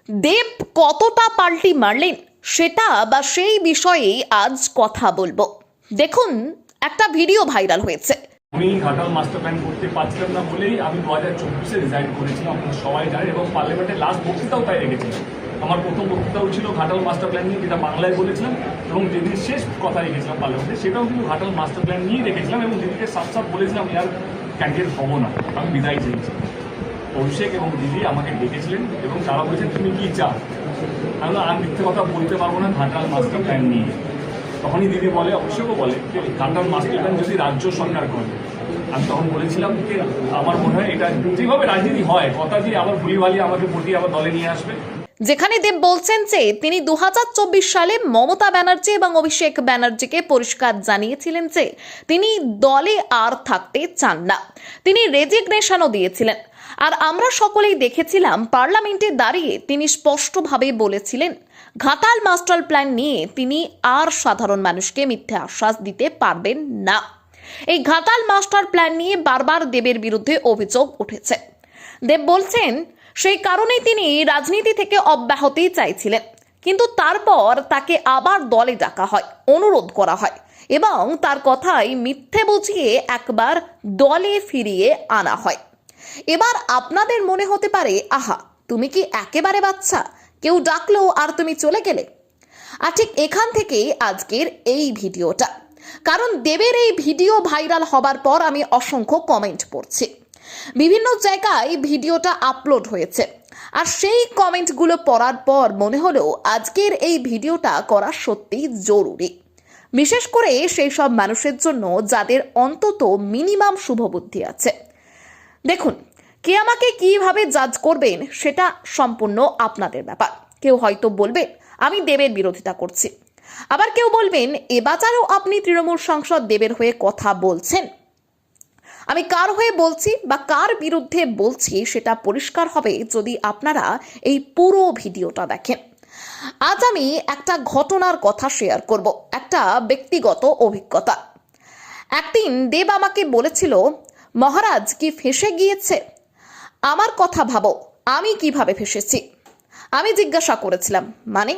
দেব কতটা পাল্টি মারলেন সেটা বা সেই বিষয়ে আজ কথা বলবো। দেখুন, একটা ভিডিও ভাইরাল হয়েছে। আমি ঘাটাল মাস্টার প্ল্যান করতে পারছিলাম না বলেই আমি 2024-এ রিজাইন করেছিলাম, আপনারা সবাই জানেন, এবং পার্লামেন্টে লাস্ট বক্তৃতাও তাই রেখেছিলাম। আমার প্রথম বক্তৃতাও ছিল ঘাটাল মাস্টার প্ল্যান নিয়ে, যেটা বাংলায় বলেছিলাম, এবং যেদিন শেষ কথা রেখেছিলাম পার্লামেন্টে সেটাও কিন্তু ঘাটাল মাস্টার প্ল্যান নিয়েই রেখেছিলাম, এবং দিদিকে সাফ সাফ বলেছিলাম আমি আর ক্যান্ডিডেট হব না, আমি বিদায় চেয়েছি। অভিষেক এবং দিদি আমাকে ডেকেছিলেন এবং তারা বলেছেন তুমি কি চাও। আমি আর মিথ্যে কথা বলতে পারবো না ঘাটাল মাস্টার প্ল্যান নিয়ে। তখনই দিদি বলে, অভিষেকও বলে, যে ঘাটাল মাস্টার প্ল্যান যদি রাজ্য সরকার করে। আমি তখন বলেছিলাম যে আমার মনে হয় এটা যেভাবে রাজনীতি হয়, কথা দিয়ে আবার ভুলিভালি আমাকে পটিয়ে আবার দলে নিয়ে আসবে। যেখানে দেব বলছেন যে তিনি 2024 সালে মমতা ব্যানার্জি এবং অভিষেক ব্যানার্জিকে পরিষ্কার জানিয়েছিলেন যে তিনি দলে আর থাকতে চান না, তিনি রেজিগনেশনও দিয়েছিলেন। আর আমরা সকলেই দেখেছিলাম পার্লামেন্টে দাঁড়িয়ে তিনি স্পষ্টভাবে বলেছিলেন ঘাটাল মাস্টার প্ল্যান নিয়ে তিনি আর সাধারণ মানুষকে মিথ্যে আশ্বাস দিতে পারবেন না। এই ঘাটাল মাস্টার প্ল্যান নিয়ে বারবার দেবের বিরুদ্ধে অভিযোগ উঠেছে। দেব বলছেন সেই কারণেই তিনি রাজনীতি থেকে অব্যাহতি চাইছিলেন, কিন্তু তারপর তাকে আবার দলে ডাকা হয়, অনুরোধ করা হয় এবং তার কথাই মিথ্যে বুঝিয়ে একবার দলে ফিরিয়ে আনা হয়। এবার আপনাদের মনে হতে পারে, আহা তুমি কি একেবারে বাচ্চা, কেউ ডাকলো আর তুমি চলে গেলে। আর ঠিক এখান থেকেই আজকের এই ভিডিওটা, কারণ দেবের এই ভিডিও ভাইরাল হবার পর আমি অসংখ্য কমেন্ট পড়ছি, বিভিন্ন জায়গায় ভিডিওটা আপলোড হয়েছে, আর সেই কমেন্টগুলো পড়ার পর মনে হলো আজকের এই ভিডিওটা করা সত্যি জরুরি, বিশেষ করে সেই সব মানুষের জন্য যাদের অন্তত মিনিমাম শুভবুদ্ধি আছে। দেখুন, কে আমাকে কিভাবে জাজ করবেন সেটা সম্পূর্ণ আপনাদের ব্যাপার। কেউ হয়তো বলবেন আমি দেবের বিরোধিতা করছি, আবার কেউ বলবেন এবারেও আপনি তৃণমূল সাংসদ দেবের হয়ে কথা বলছেন। আমি কার হয়ে বলছি বা কার বিরুদ্ধে বলছি সেটা পরিষ্কার হবে যদি আপনারা এই পুরো ভিডিওটা দেখেন। আজ আমি একটা ঘটনার কথা শেয়ার করব, একটা ব্যক্তিগত অভিজ্ঞতা। একদিন দেব আমাকে বলেছিল, মহারাজ কি ফেঁসে গিয়েছে? আমার কথা ভাবো, আমি কিভাবে ফেঁসেছি। আমি জিজ্ঞাসা করেছিলাম মানে?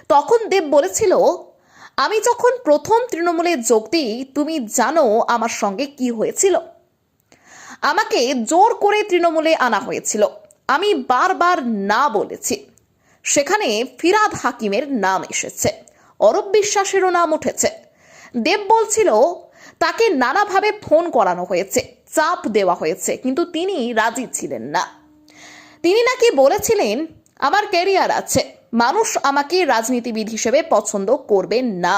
তখন দেব বলেছিল, আমি যখন প্রথম তৃণমূলে যোগ দিই তুমি জানো আমার সঙ্গে কি হয়েছিল। আমাকে জোর করে তৃণমূলে আনা হয়েছিল, আমি বারবার না বলেছি। সেখানে ফিরহাদ হাকিমের নাম এসেছে, অরূপ বিশ্বাসেরও নাম উঠেছে। দেব বলছিল তাকে নানাভাবে ফোন করানো হয়েছে, চাপ দেওয়া হয়েছে, কিন্তু তিনি রাজি ছিলেন না। তিনি নাকি বলেছিলেন আমার ক্যারিয়ার আছে, মানুষ আমাকে রাজনীতিবিদ হিসেবে পছন্দ করবে না,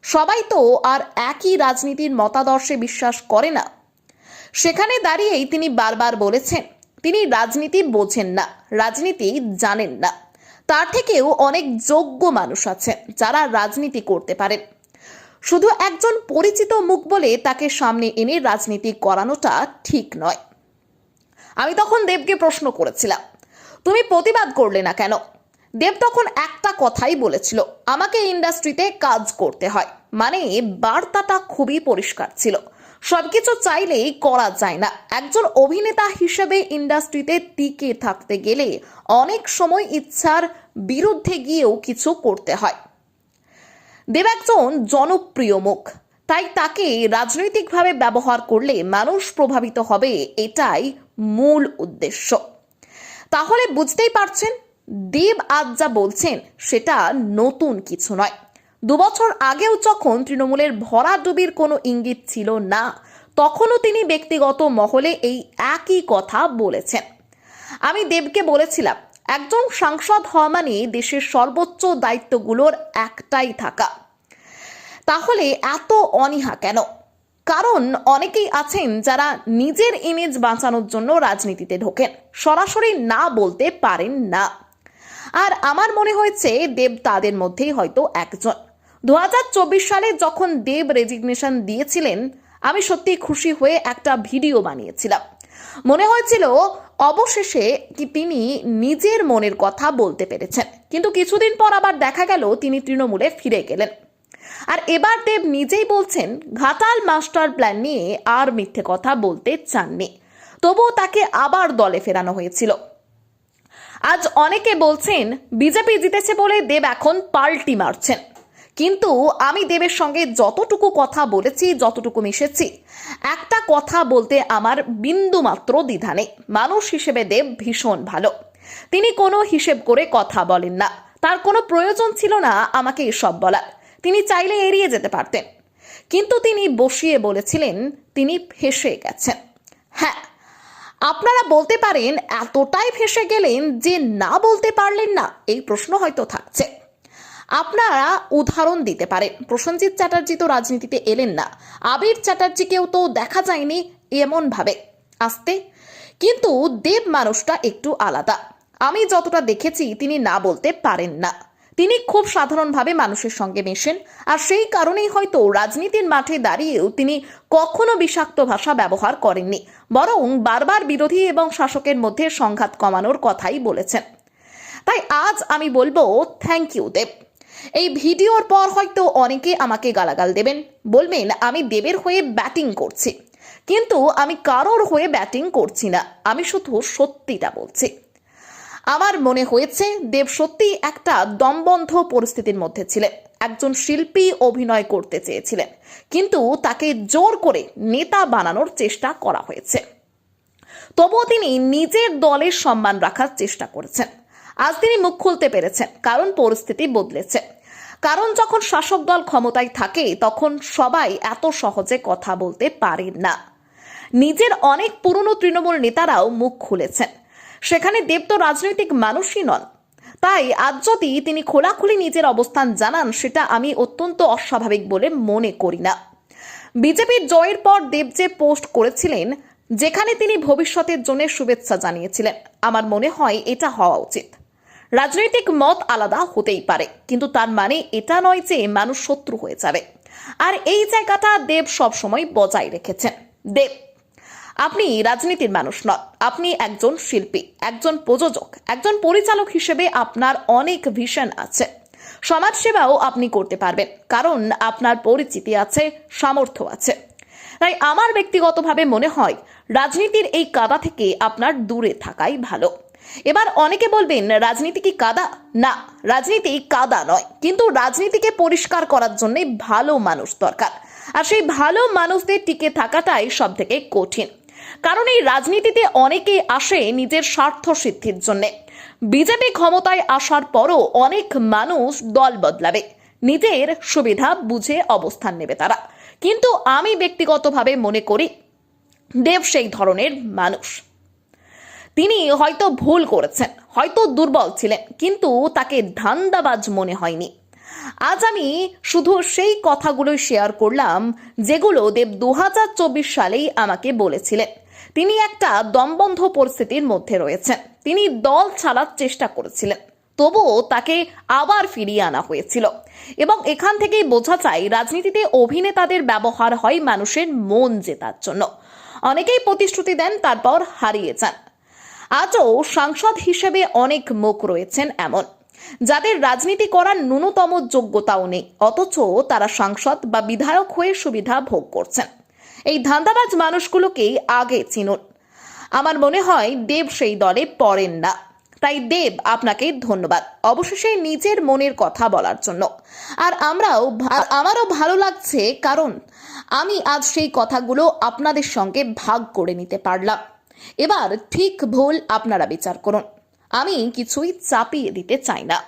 সবাই তো আর একই রাজনীতির মতাদর্শে বিশ্বাস করে না। সেখানে দাঁড়িয়েই তিনি বারবার বলেছেন তিনি রাজনীতি বোঝেন না, রাজনীতি জানেন না, তার থেকেও অনেক যোগ্য মানুষ আছেন যারা রাজনীতি করতে পারেন, শুধু একজন পরিচিত মুখ বলে তাকে সামনে এনে রাজনীতি করানোটা ঠিক নয়। আমি তখন দেবকে প্রশ্ন করেছিলাম তুমি প্রতিবাদ করলে না কেন? দেব তখন একটা কথাই বলেছিল, আমাকে ইন্ডাস্ট্রিতে কাজ করতে হয়, মানে বার্তাটা খুবই পরিষ্কার ছিল, সবকিছু চাইলেই করা যায় না। একজন অভিনেতা হিসেবে ইন্ডাস্ট্রিতে টিকে থাকতে গেলে অনেক সময় ইচ্ছার বিরুদ্ধে গিয়েও কিছু করতে হয়। দেব একজন জনপ্রিয় মুখ, তাই তাকে রাজনৈতিকভাবে ব্যবহার করলে মানুষ প্রভাবিত হবে, এটাই মূল উদ্দেশ্য। তাহলে বুঝতেই পারছেন দেব আজ যা বলছেন সেটা নতুন কিছু নয়। 2 বছর আগেও যখন তৃণমূলের ভরাডুবির কোনো ইঙ্গিত ছিল না, তখনও তিনি ব্যক্তিগত মহলে এই একই কথা বলেছেন। আমি দেবকে বলেছিলাম একজন সাংসদ হওয়া মানে দেশের সর্বোচ্চ দায়িত্বগুলোর একটাই থাকা, তাহলে এত অনীহা কেন? কারণ অনেকেই আছেন যারা নিজের ইমেজ বাঁচানোর জন্য রাজনীতিতে ঢোকেন, সরাসরি না বলতে পারেন না। আর আমার মনে হয়েছে দেব তাদের মধ্যেই হয়তো একজন। 2024 সালে যখন দেব রেজিগনেশন দিয়েছিলেন, আমি সত্যি খুশি হয়ে একটা ভিডিও বানিয়েছিলাম। মনে হয়েছিল অবশেষে কি তিনি নিজের মনের কথা বলতে পেরেছেন, কিন্তু কিছুদিন পর আবার দেখা গেল তিনি তৃণমূলে ফিরে গেলেন। আর এবার দেব নিজেই বলছেন ঘাটাল মাস্টার প্ল্যান নিয়ে আর মিথ্যে কথা বলতে চাননি, তবুও তাকে আবার দলে ফেরানো হয়েছিল। আজ অনেকে বলছেন বিজেপি জিতেছে বলে দেব এখন পাল্টি মারছেন, কিন্তু আমি দেবের সঙ্গে যতটুকু কথা বলেছি, যতটুকু মিশেছি, একটা কথা বলতে আমার বিন্দুমাত্র দ্বিধা নেই। মানুষ হিসেবে দেব ভীষণ ভালো। তিনি কোনো হিসেব করে কথা বলেন না, তার কোনো প্রয়োজন ছিল না আমাকে এসব বলার। তিনি চাইলে এড়িয়ে যেতে পারতেন, কিন্তু তিনি বসিয়ে বলেছিলেন তিনি ফেঁসে গেছেন। হ্যাঁ, আপনারা বলতে পারেন এতটাই ফেঁসে গেলেন যে না বলতে পারলেন না, এই প্রশ্ন হয়তো থাকছে। আপনারা উদাহরণ দিতে পারেন, প্রসেনজিৎ চ্যাটার্জি তো রাজনীতিতে এলেন না, আবির চ্যাটার্জিকেও তো দেখা যায়নি এমন ভাবে আসতে, কিন্তু দেব মানুষটা একটু আলাদা। আমি যতটা দেখেছি তিনি না বলতে পারেন না, তিনি খুব সাধারণভাবে মানুষের সঙ্গে মেশেন, আর সেই কারণেই হয়তো রাজনীতির মাঠে দাঁড়িয়েও তিনি কখনো বিষাক্ত ভাষা ব্যবহার করেননি, বরং বারবার বিরোধী এবং শাসকের মধ্যে সংঘাত কমানোর কথাই বলেছেন। তাই আজ আমি বলবো থ্যাংক ইউ দেব। এই ভিডিওর পর হয়তো অনেকে আমাকে গালাগাল দেবেন, বলবেন আমি দেবের হয়ে ব্যাটিং করছি, কিন্তু আমি কারোর হয়ে ব্যাটিং করছি না, আমি শুধু সত্যিটা বলছি। আমার মনে হয়েছে দেব সত্যি একটা দমবন্ধ পরিস্থিতির মধ্যে ছিলেন। একজন শিল্পী অভিনয় করতে চেয়েছিলেন, কিন্তু তাকে জোর করে নেতা বানানোর চেষ্টা করা হয়েছে। তবুও তিনি নিজের দলের সম্মান রাখার চেষ্টা করেছেন। আজ তিনি মুখ খুলতে পেরেছেন, কারণ পরিস্থিতি বদলেছে। কারণ যখন শাসক দল ক্ষমতায় থাকে তখন সবাই এত সহজে কথা বলতে পারেন না। নিজের অনেক পুরনো তৃণমূল নেতারাও মুখ খুলেছেন, সেখানে দেব তো রাজনৈতিক মানুষই নন। তাই আজ যদি তিনি খোলাখুলি নিজের অবস্থান জানান, সেটা আমি অত্যন্ত অস্বাভাবিক বলে মনে করি না। বিজেপির জয়ের পর দেব যে পোস্ট করেছিলেন, যেখানে তিনি ভবিষ্যতের জন্য শুভেচ্ছা জানিয়েছিলেন, আমার মনে হয় এটা হওয়া উচিত। রাজনৈতিক মত আলাদা হতেই পারে, কিন্তু তার মানে এটা নয় যে মানুষ শত্রু হয়ে যাবে। আর এই জায়গাটা দেব সবসময় বজায় রেখেছেন। দেব, আপনি রাজনীতির মানুষ নন, আপনি একজন শিল্পী, একজন প্রযোজক, একজন পরিচালক হিসেবে আপনার অনেক ভিশন আছে। সমাজসেবাও আপনি করতে পারবেন, কারণ আপনার পরিচিতি আছে, সামর্থ্য আছে। তাই আমার ব্যক্তিগতভাবে মনে হয় রাজনীতির এই কাদা থেকে আপনার দূরে থাকাই ভালো। এবার অনেকে বলবেন রাজনীতি কি কাদা? না, রাজনীতি কাদা নয়, কিন্তু রাজনীতিকে পরিষ্কার করার জন্য ভালো মানুষ দরকার, আর সেই ভালো মানুষদের টিকে থাকাটাই সব থেকে কঠিন। কারণ এই রাজনীতিতে অনেকে আসে নিজের স্বার্থ সিদ্ধির জন্য। বিজেপি ক্ষমতায় আসার পরও অনেক মানুষ দল বদলাবে, নিজের সুবিধা বুঝে অবস্থান নেবে তারা, কিন্তু আমি ব্যক্তিগতভাবে মনে করি দেব সেই ধরনের মানুষ। তিনি হয়তো ভুল করেছেন, হয়তো দুর্বল ছিলেন, কিন্তু তাকে ধান্দাবাজ মনে হয়নি। আজ আমি শুধু সেই কথাগুলোই শেয়ার করলাম যেগুলো দেব 2024 সালেই আমাকে বলেছিলেন। তিনি একটা দমবন্ধ পরিস্থিতির মধ্যে রয়েছেন, তিনি দল ছাড়ার চেষ্টা করেছিলেন, তবুও তাকে আবার ফিরিয়ে আনা হয়েছিল। এবং এখান থেকেই বোঝা যায় রাজনীতিতে অভিনেতাদের ব্যবহার হয় মানুষের মন জেতার জন্য। অনেকেই প্রতিশ্রুতি দেন, তারপর হারিয়ে যান। আজও সাংসদ হিসেবে অনেক মুখ রয়েছেন এমন, যাদের রাজনীতি করার ন্যূনতম যোগ্যতাও নেই, অথচ তারা সাংসদ বা বিধায়ক হয়ে সুবিধা ভোগ করছেন। এই ধান্দাবাজ মানুষগুলোকেই আগে চিনুন। আমার মনে হয় দেব সেই দলে পড়েন না। তাই দেব, আপনাকে ধন্যবাদ অবশেষে নিজের মনের কথা বলার জন্য। আর আমারও ভালো লাগছে, কারণ আমি আজ সেই কথাগুলো আপনাদের সঙ্গে ভাগ করে নিতে পারলাম। এবার ঠিক ভুল আপনারা বিচার করুন, আমি কিছুই চাপিয়ে দিতে চাই না।